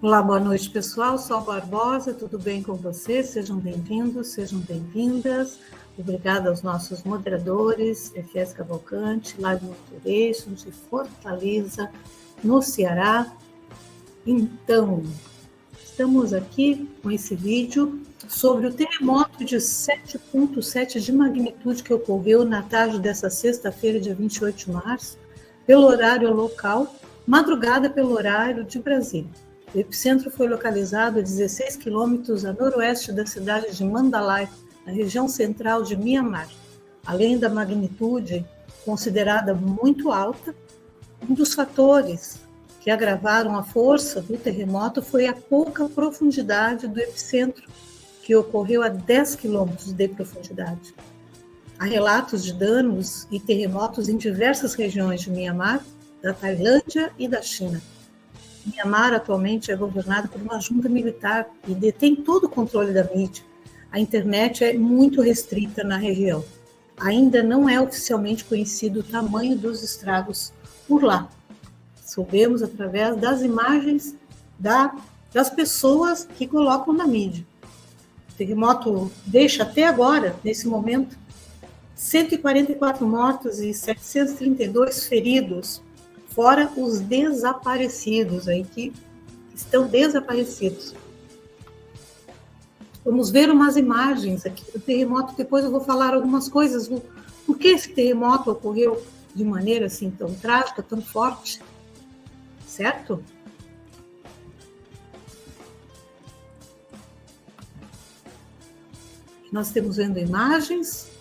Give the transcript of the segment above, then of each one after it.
Olá, boa noite, pessoal. Sol Barbosa, tudo bem com vocês? Sejam bem-vindos, sejam bem-vindas. Obrigada aos nossos moderadores, Efes Cavalcante, Live Motivation, de Fortaleza, no Ceará. Então, estamos aqui com esse vídeo sobre o terremoto de 7,7 de magnitude que ocorreu na tarde dessa sexta-feira, dia 28 de março, pelo horário local, madrugada pelo horário de Brasília. O epicentro foi localizado a 16 quilômetros a noroeste da cidade de Mandalay, na região central de Mianmar. Além da magnitude considerada muito alta, um dos fatores que agravaram a força do terremoto foi a pouca profundidade do epicentro, que ocorreu a 10 quilômetros de profundidade. Há relatos de danos e terremotos em diversas regiões de Mianmar, da Tailândia e da China. Mianmar atualmente é governado por uma junta militar e detém todo o controle da mídia. A internet é muito restrita na região. Ainda não é oficialmente conhecido o tamanho dos estragos por lá. Soubemos através das imagens das pessoas que colocam na mídia. O terremoto deixa até agora, nesse momento, 144 mortos e 732 feridos, fora os desaparecidos aí que estão desaparecidos. Vamos ver umas imagens aqui do terremoto, depois eu vou falar algumas coisas, por que esse terremoto ocorreu de maneira assim tão trágica, tão forte, certo? Nós estamos vendo imagens.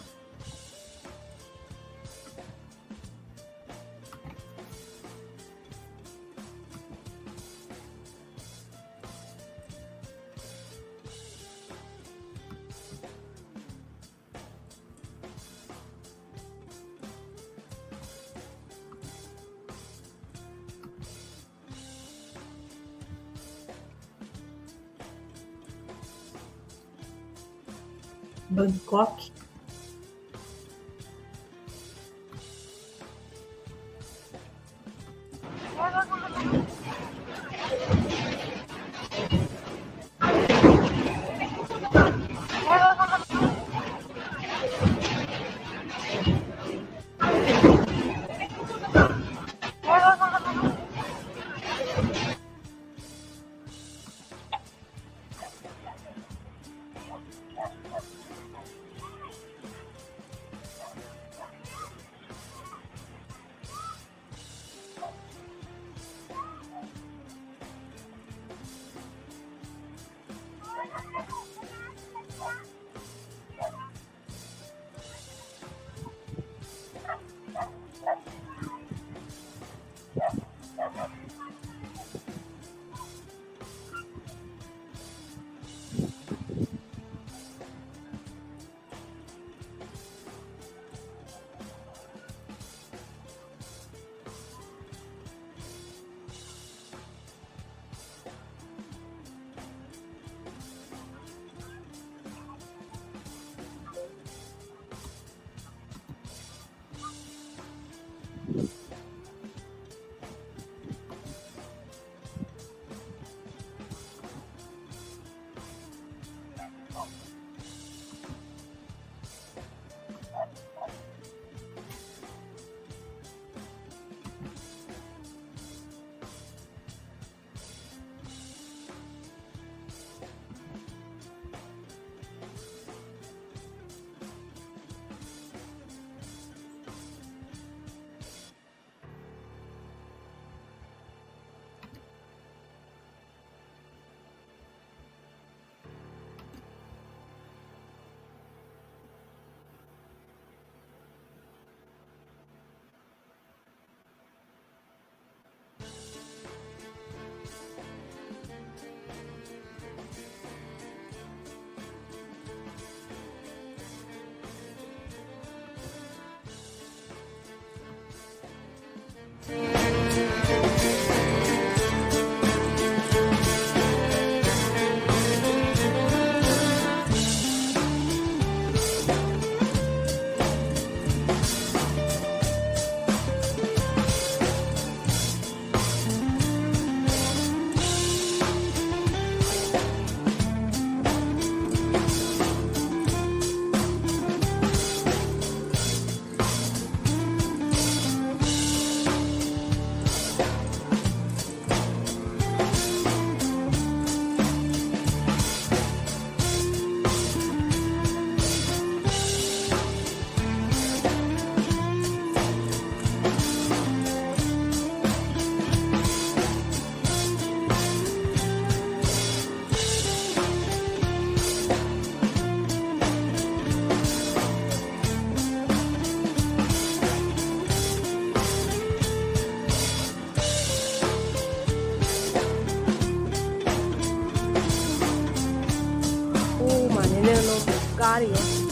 Bangkok. တဲ့လုံးကားတွေရော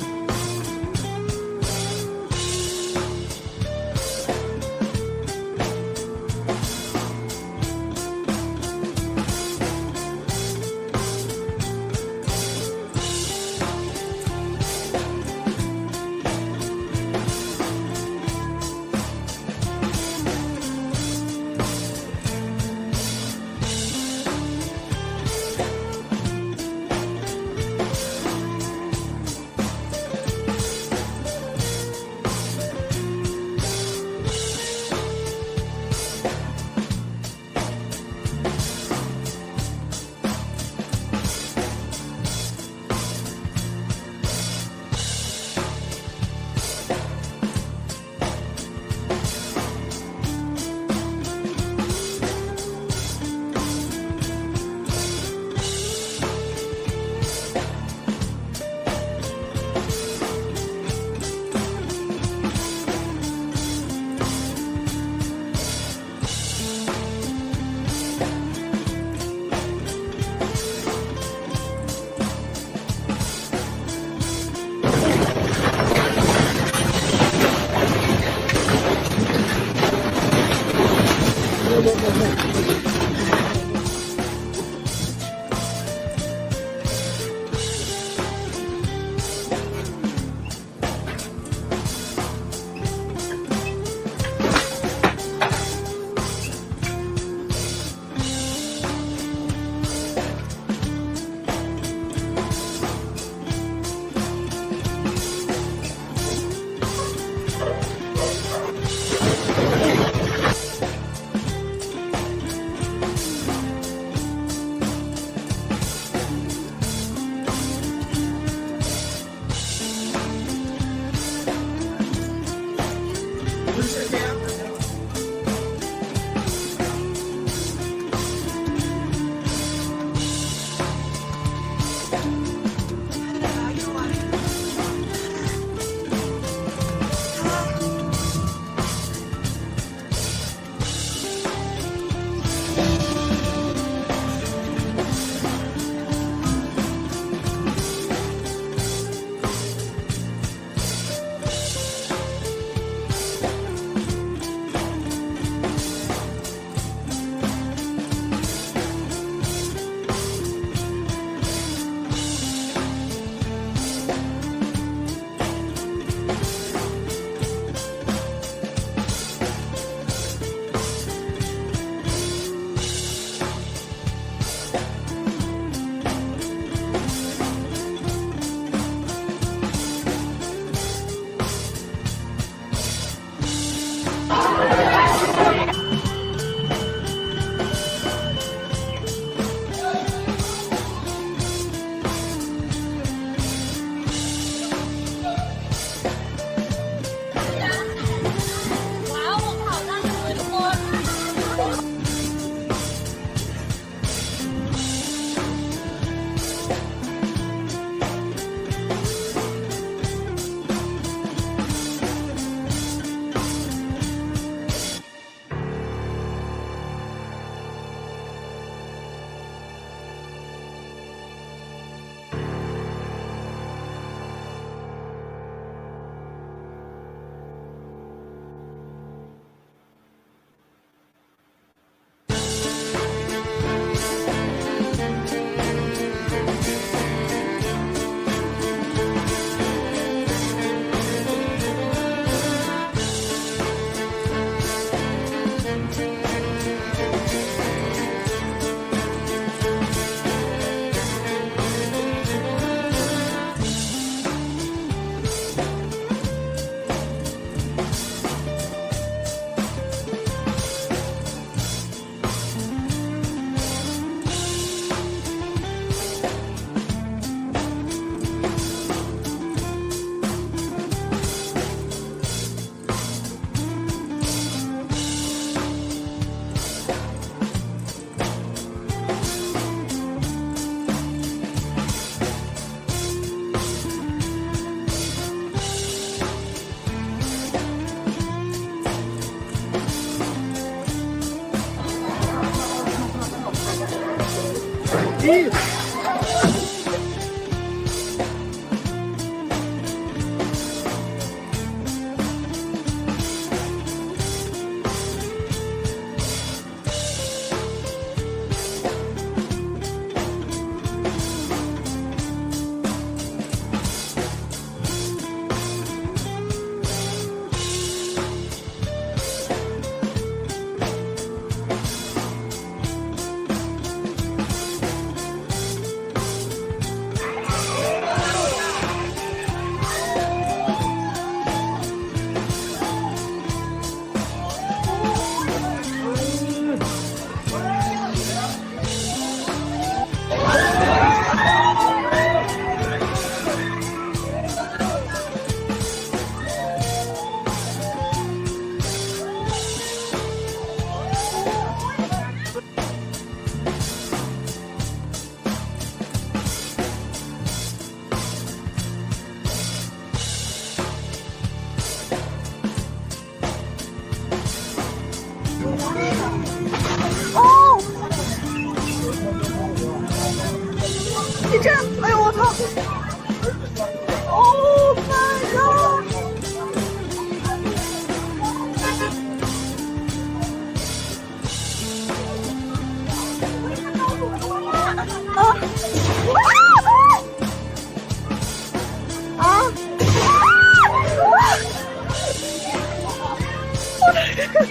巴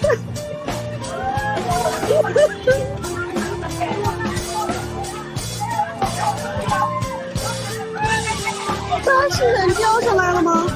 士人交上来了吗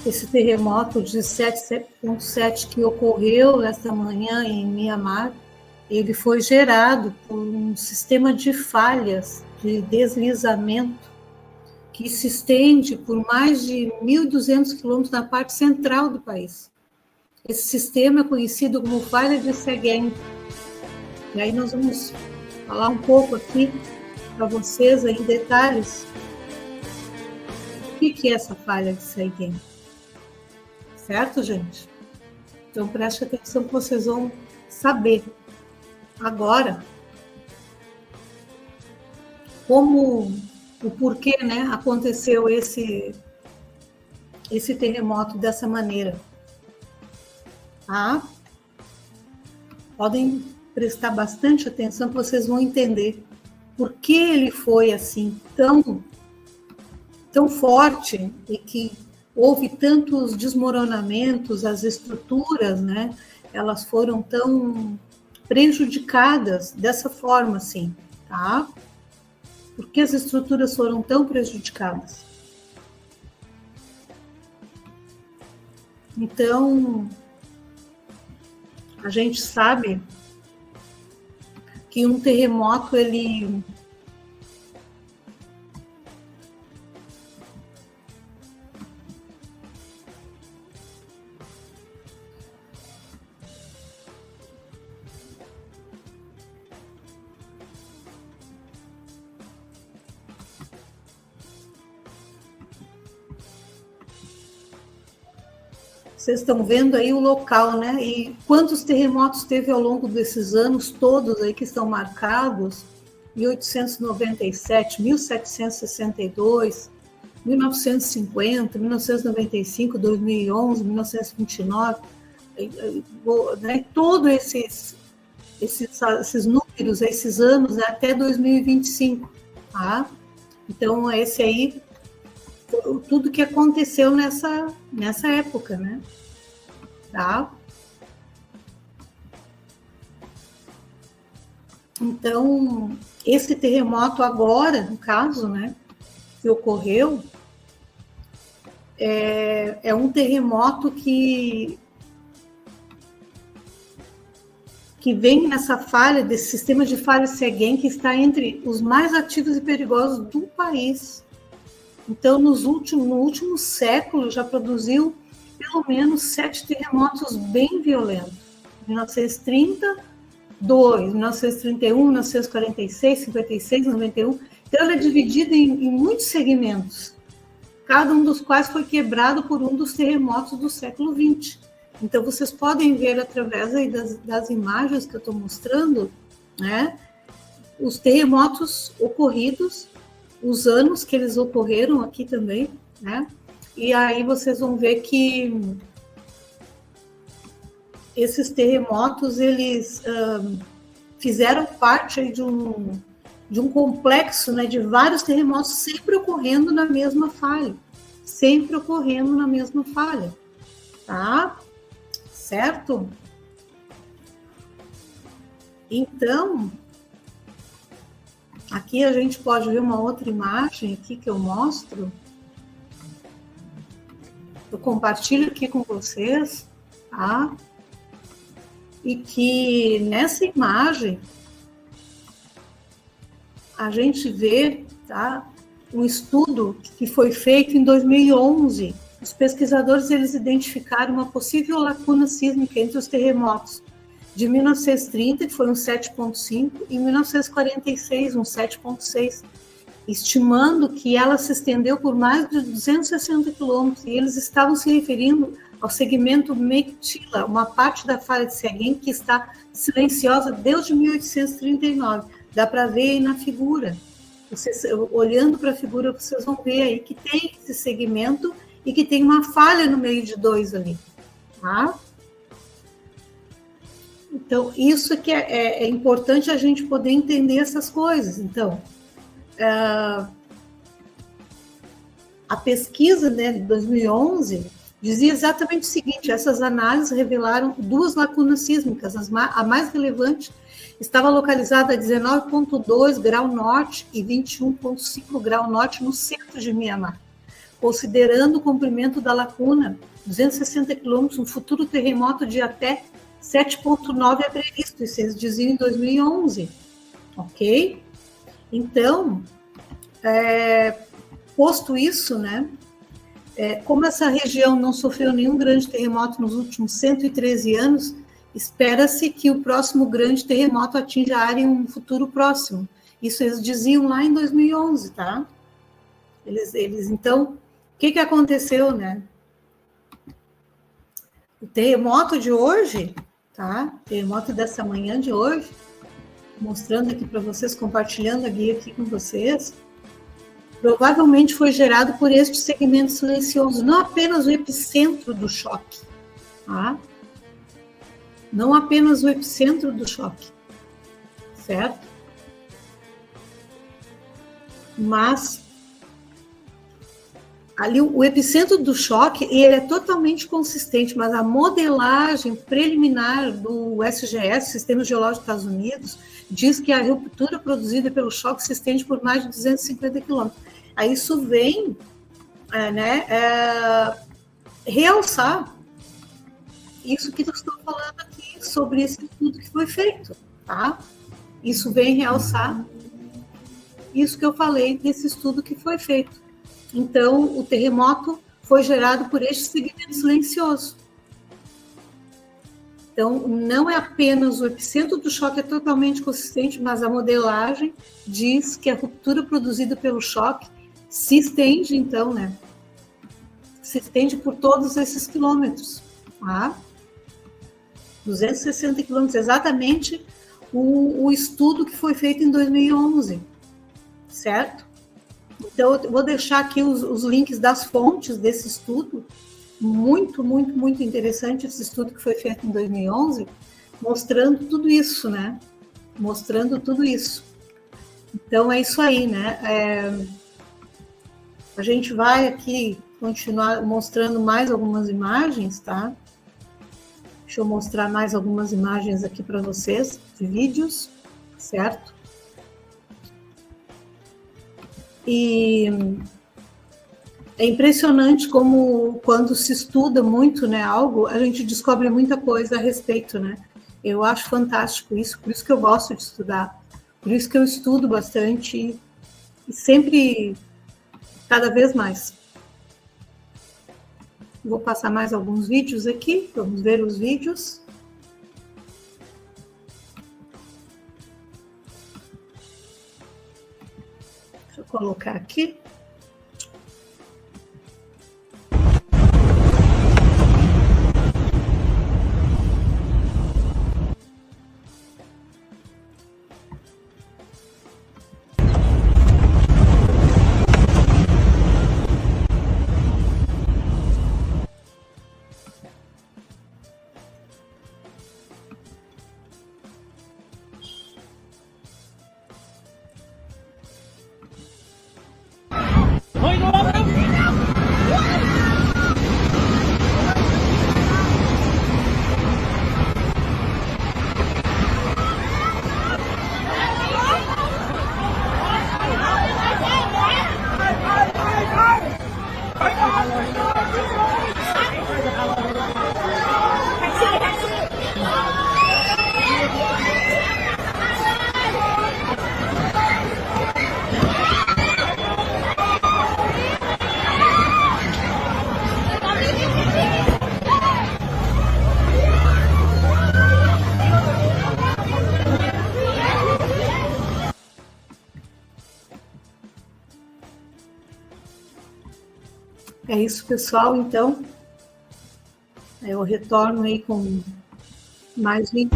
？Esse terremoto de 7,7 que ocorreu esta manhã em Mianmar, ele foi gerado por um sistema de falhas de deslizamento que se estende por mais de 1.200 quilômetros na parte central do país. Esse sistema é conhecido como falha de Seguin. E aí nós vamos falar um pouco aqui para vocês em detalhes o que é essa falha de Seguin. Certo, gente? Então, preste atenção que vocês vão saber agora como, o porquê, né, aconteceu esse terremoto dessa maneira. Tá? Podem prestar bastante atenção que vocês vão entender por que ele foi assim tão forte e que houve tantos desmoronamentos, as estruturas, né? Elas foram tão prejudicadas dessa forma, assim, tá? Por que as estruturas foram tão prejudicadas? Então, a gente sabe que um terremoto, ele vocês estão vendo aí o local, né? E quantos terremotos teve ao longo desses anos todos aí que estão marcados? 1897, 1762, 1950, 1995, 2011, 1929, né? Todos esses números, esses anos, né? Até 2025, tá? Então, esse aí, tudo que aconteceu nessa época, né? Tá? Então, esse terremoto agora, no caso, né, que ocorreu, é um terremoto que vem nessa falha, desse sistema de falha Seguin, que está entre os mais ativos e perigosos do país. Então, no último século, já produziu pelo menos 7 terremotos bem violentos. 1932, 1931, 1946, 56, 91. Então, ela é dividida em muitos segmentos, cada um dos quais foi quebrado por um dos terremotos do século XX. Então, vocês podem ver através aí das imagens que eu estou mostrando, né, os terremotos ocorridos, os anos que eles ocorreram aqui também, né? E aí vocês vão ver que esses terremotos, eles fizeram parte aí de um complexo, né, de vários terremotos sempre ocorrendo na mesma falha. Sempre ocorrendo na mesma falha. Tá? Certo? Então, aqui a gente pode ver uma outra imagem aqui que eu mostro. Eu compartilho aqui com vocês, tá? E que nessa imagem a gente vê, tá, um estudo que foi feito em 2011. Os pesquisadores, eles identificaram uma possível lacuna sísmica entre os terremotos de 1930, que foi um 7,5, e 1946, um 7,6, estimando que ela se estendeu por mais de 260 quilômetros, e eles estavam se referindo ao segmento Mektila, uma parte da falha de Seguin que está silenciosa desde 1839. Dá para ver aí na figura. Vocês, olhando para a figura, vocês vão ver aí que tem esse segmento e que tem uma falha no meio de dois ali. Tá? Então, isso que é importante a gente poder entender essas coisas. Então, a pesquisa, né, de 2011 dizia exatamente o seguinte: essas análises revelaram duas lacunas sísmicas. A mais relevante estava localizada a 19,2 grau norte e 21,5 grau norte no centro de Mianmar. Considerando o comprimento da lacuna, 260 quilômetros, um futuro terremoto de até 7,9 é previsto. Isso eles diziam em 2011. Ok? Então, posto isso, né? Como essa região não sofreu nenhum grande terremoto nos últimos 113 anos, espera-se que o próximo grande terremoto atinja a área em um futuro próximo. Isso eles diziam lá em 2011, tá? Então, o que aconteceu, né? O terremoto de hoje, tá? O terremoto dessa manhã de hoje, mostrando aqui para vocês, compartilhando a guia aqui com vocês, provavelmente foi gerado por este segmento silencioso, não apenas o epicentro do choque, tá? Não apenas o epicentro do choque, certo? Mas ali o epicentro do choque, ele é totalmente consistente, mas a modelagem preliminar do SGS, Sistema Geológico dos Estados Unidos, diz que a ruptura produzida pelo choque se estende por mais de 250 quilômetros. Aí isso vem realçar isso que eu estou falando aqui sobre esse estudo que foi feito, tá? Isso vem realçar isso que eu falei desse estudo que foi feito. Então, o terremoto foi gerado por este segmento silencioso. Então, não é apenas o epicentro do choque é totalmente consistente, mas a modelagem diz que a ruptura produzida pelo choque se estende, então, né? Se estende por todos esses quilômetros, tá? 260 quilômetros, exatamente o estudo que foi feito em 2011, certo? Então, eu vou deixar aqui os links das fontes desse estudo, muito, muito, muito interessante esse estudo que foi feito em 2011, mostrando tudo isso, né? Mostrando tudo isso. Então, é isso aí, né? A gente vai aqui continuar mostrando mais algumas imagens, tá? Deixa eu mostrar mais algumas imagens aqui para vocês, de vídeos, certo? E é impressionante como, quando se estuda muito, né, algo, a gente descobre muita coisa a respeito, né? Eu acho fantástico isso, por isso que eu gosto de estudar, por isso que eu estudo bastante e sempre, cada vez mais. Vou passar mais alguns vídeos aqui, vamos ver os vídeos. Deixa eu colocar aqui. É isso, pessoal. Então, eu retorno aí com mais vídeo.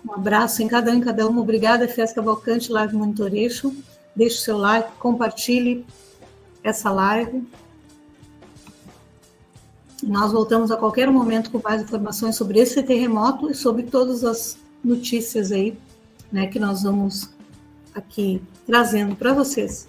Um abraço em cada uma. Obrigada, FES Cavalcante Live Monitoration. Deixe o seu like, compartilhe essa live. Nós voltamos a qualquer momento com mais informações sobre esse terremoto e sobre todas as notícias aí, né, que nós vamos aqui trazendo para vocês.